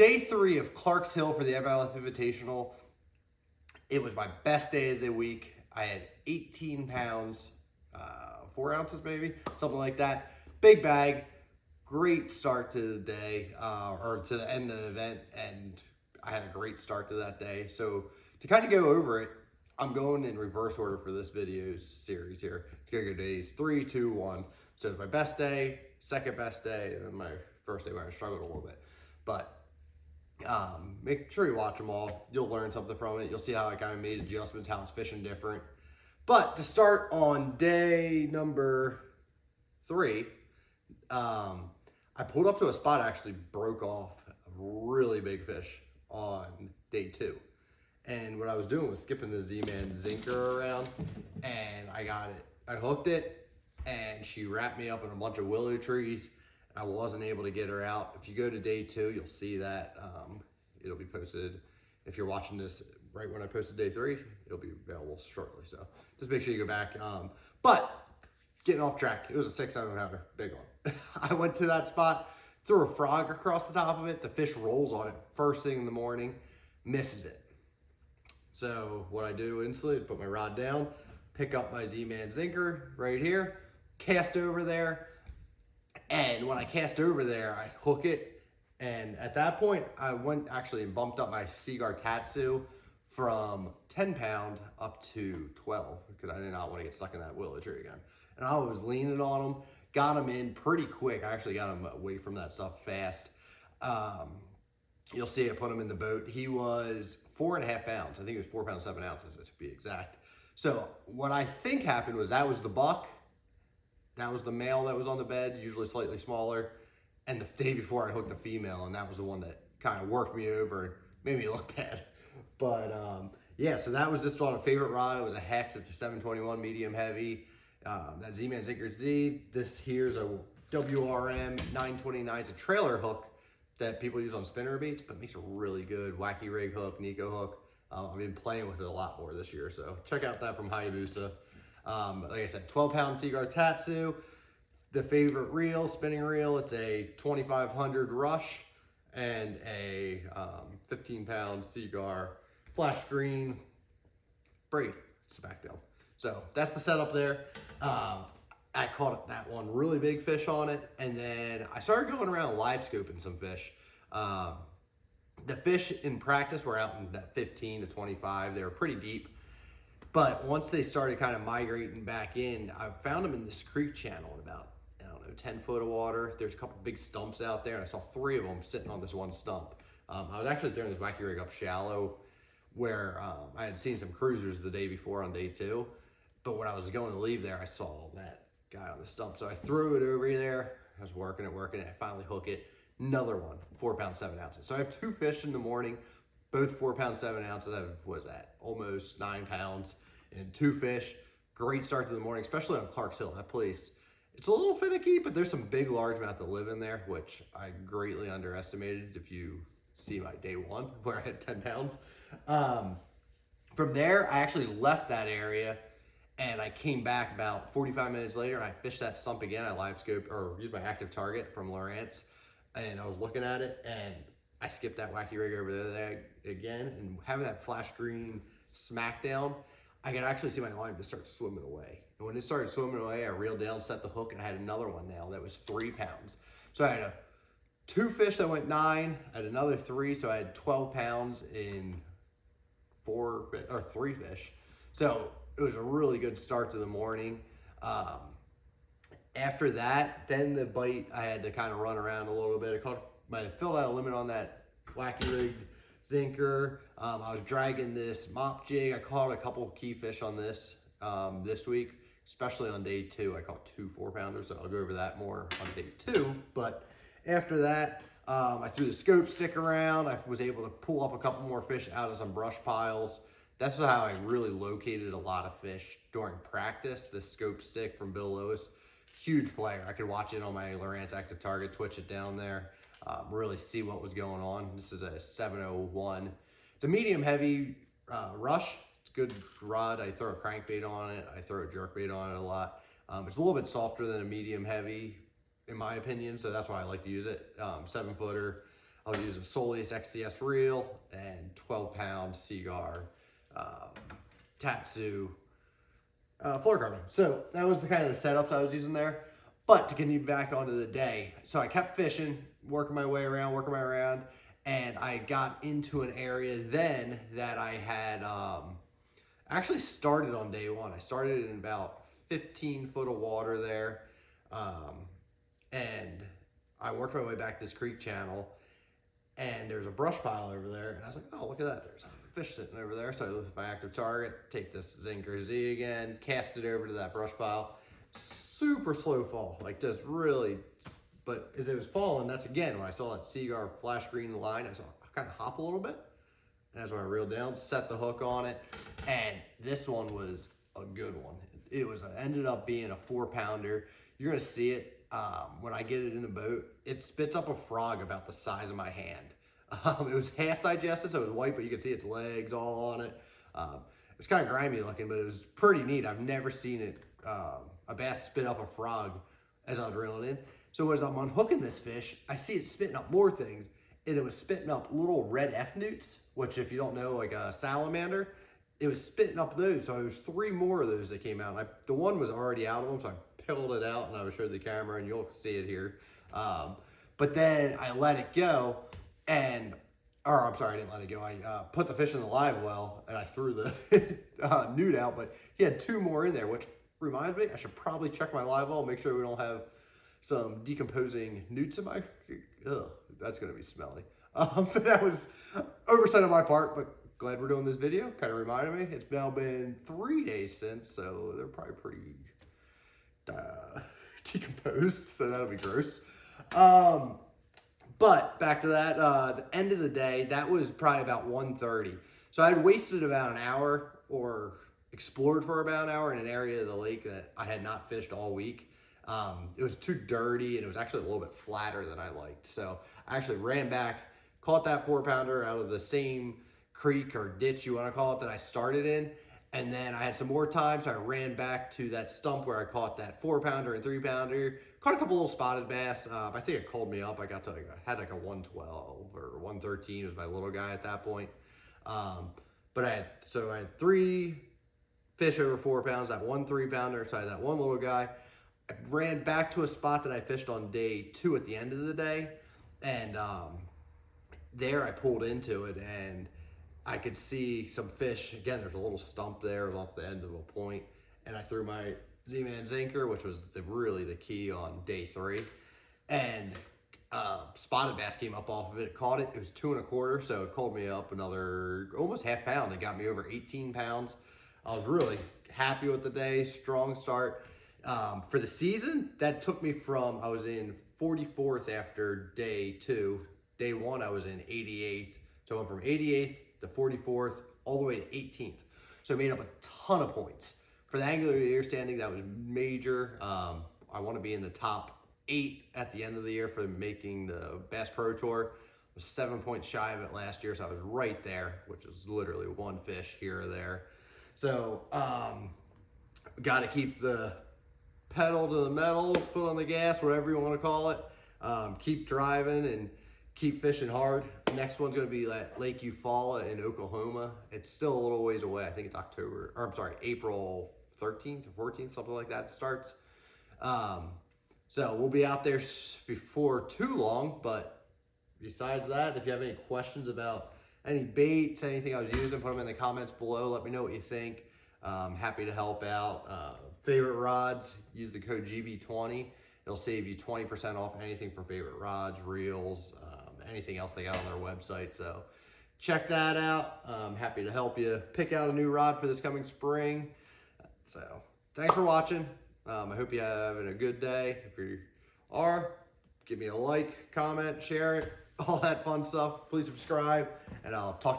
day 3 of Clark's Hill for the MLF Invitational. It was my best day of the week. I had 18 pounds, 4 ounces maybe, something like that. Big bag, great start to the day, or to the end of the event, and I had a great start to that day. So to kind of go over it, I'm going in reverse order for this video series here. It's gonna go days 3, 2, 1. So it's my best day, second best day, and then my first day where I struggled a little bit. But make sure you watch them all. You'll learn something from it. You'll see how I kind of made adjustments, how it's fishing different. But to start on day number 3, I pulled up to a spot, actually broke off a really big fish on day 2. And what I was doing was skipping the Z-Man Zinker around, and I got it. I hooked it, and she wrapped me up in a bunch of willow trees. I wasn't able to get her out. If you go to day 2, you'll see that it'll be posted. If you're watching this right when I posted day 3, it'll be available shortly. So just make sure you go back. But getting off track, it was a 6-7 pounder, big one. I went to that spot, threw a frog across the top of it. The fish rolls on it first thing in the morning, misses it. So what I do instantly, put my rod down, pick up my Z-Man Zinker right here, cast over there. And when I cast over there, I hook it. And at that point, I went actually and bumped up my Seaguar Tatsu from 10 pound up to 12 because I did not want to get stuck in that willow tree again. And I was leaning on them, got them in pretty quick. I actually got them away from that stuff fast. You'll see I put him in the boat. He was 4.5 pounds. I think he was 4 pounds, 7 ounces to be exact. So what I think happened was that was the buck. That was the male that was on the bed, usually slightly smaller. And the day before I hooked the female, and that was the one that kind of worked me over and made me look bad. But yeah, so that was just on a favorite rod. It was a Hex. It's a 721 medium heavy. That Z-Man Zinker Z. This here's a WRM 929. It's a trailer hook that people use on spinner baits, but makes a really good wacky rig hook, Nico hook. I've been playing with it a lot more this year, so check out that from Hayabusa. Like I said, 12 pound Seaguar Tatsu. The favorite reel, spinning reel, it's a 2500 Rush and a 15 pound Seaguar flash green braid smackdown. So that's the setup there. I caught that one really big fish on it, and then I started going around live scoping some fish. The fish in practice were out in that 15 to 25. They were pretty deep. But once they started kind of migrating back in, I found them in this creek channel in about, I don't know, 10 foot of water. There's a couple big stumps out there, and I saw 3 of them sitting on this one stump. I was actually throwing this wacky rig up shallow where I had seen some cruisers the day before on day 2. But when I was going to leave there, I saw that guy on the stump. So I threw it over there. I was working it. I finally hook it. Another one, 4 pounds, 7 ounces. So I have 2 fish in the morning. Both 4 pounds, 7 ounces. I was at almost 9 pounds and 2 fish. Great start to the morning, especially on Clark's Hill. That place, it's a little finicky, but there's some big largemouth that live in there, which I greatly underestimated if you see my day 1 where I had 10 pounds. From there, I actually left that area and I came back about 45 minutes later and I fished that stump again. I live scoped or used my active target from Lawrence, and I was looking at it and I skipped that wacky rig over there again, and having that flash green smackdown, I could actually see my line just start swimming away. And when it started swimming away, I reeled down, set the hook, and I had another one now that was 3 pounds. So I had 2 fish that went 9, I had another 3, so I had 12 pounds in 3 fish. So it was a really good start to the morning. After that, then the bite, I had to kind of run around a little bit. I filled out a limit on that wacky rigged Zinker. I was dragging this mop jig. I caught a couple key fish on this this week, especially on day 2. I caught 2 4-pounders, so I'll go over that more on day 2. But after that, I threw the scope stick around. I was able to pull up a couple more fish out of some brush piles. That's how I really located a lot of fish during practice. The scope stick from Bill Lewis, huge player. I could watch it on my Lawrence active target, twitch it down there, really see what was going on. This is a 701. It's a medium heavy Rush. It's a good rod. I throw a crankbait on it. I throw a jerkbait on it a lot. It's a little bit softer than a medium heavy, in my opinion, so that's why I like to use it. 7-footer. I was using Soleus XDS reel and 12-pound Seaguar Tatsu fluorocarbon. So that was the kind of the setups I was using there. But to continue back onto the day, so I kept fishing, working my way around, and I got into an area then that I had actually started on day one. I started in about 15 foot of water there, and I worked my way back this creek channel, and there's a brush pile over there, and I was like, oh, look at that, there's a fish sitting over there. So I look at my active target, take this Zinker Z again, cast it over to that brush pile. Super slow fall, like just really, but as it was falling, that's again, when I saw that Seaguar flash green line, I saw I kind of hop a little bit. And that's when I reeled down, set the hook on it, and this one was a good one. It ended up being a 4-pounder. You're gonna see it when I get it in the boat. It spits up a frog about the size of my hand. It was half digested, so it was white, but you could see its legs all on it. It was kind of grimy looking, but it was pretty neat. I've never seen it, a bass spit up a frog as I was reeling in. So as I'm unhooking this fish, I see it spitting up more things, and it was spitting up little red F-newts, which if you don't know, like a salamander, it was spitting up those. So there was 3 more of those that came out. The one was already out of them, so I peeled it out and I would show the camera, and you'll see it here. But then I let it go, I'm sorry, I didn't let it go. I put the fish in the live well, and I threw the newt out, but he had 2 more in there, which reminds me, I should probably check my live well, make sure we don't have some decomposing newts in my, that's gonna be smelly. But that was oversight on my part, but glad we're doing this video. Kind of reminded me, it's now been 3 days since, so they're probably pretty decomposed, so that'll be gross. But back to that, the end of the day, that was probably about 1:30. So I had wasted about an hour, or explored for about an hour in an area of the lake that I had not fished all week. It was too dirty, and it was actually a little bit flatter than I liked. So I actually ran back, caught that 4-pounder out of the same creek or ditch, you want to call it, that I started in. And then I had some more time, so I ran back to that stump where I caught that 4-pounder and 3-pounder. Caught a couple little spotted bass. I think it called me up. I got to I had like a 112 or 113 was my little guy at that point. But I had 3 fish over 4 pounds, that 1 3-pounder, so I had that 1 little guy. I ran back to a spot that I fished on day 2 at the end of the day, and there I pulled into it, and I could see some fish. Again, there's a little stump there off the end of a point, and I threw my Z-Man Zinker, which was really the key on day 3, and spotted bass came up off of it. It caught it. It was 2 1/4, so it called me up another almost ½ pound. It got me over 18 pounds. I was really happy with the day. Strong start. For the season, that took me from, I was in 44th after day 2. Day 1, I was in 88th. So I went from 88th to 44th, all the way to 18th. So I made up a ton of points. For the angular of the year standing, that was major. I want to be in the top 8 at the end of the year for making the Bass Pro Tour. I was 7 points shy of it last year, so I was right there, which is literally 1 fish here or there. So, got to keep the pedal to the metal, foot on the gas, whatever you want to call it. Keep driving and keep fishing hard. Next one's going to be at Lake Eufaula in Oklahoma. It's still a little ways away. I think it's April 13th or 14th, something like that starts. So we'll be out there before too long. But besides that, if you have any questions about any baits, anything I was using, put them in the comments below. Let me know what you think. Happy to help out. Favorite rods, use the code GB20. It'll save you 20% off anything from favorite rods, reels, anything else they got on their website. So check that out. I'm happy to help you pick out a new rod for this coming spring. So thanks for watching. I hope you're having a good day. If you are, give me a like, comment, share it, all that fun stuff. Please subscribe, and I'll talk to you.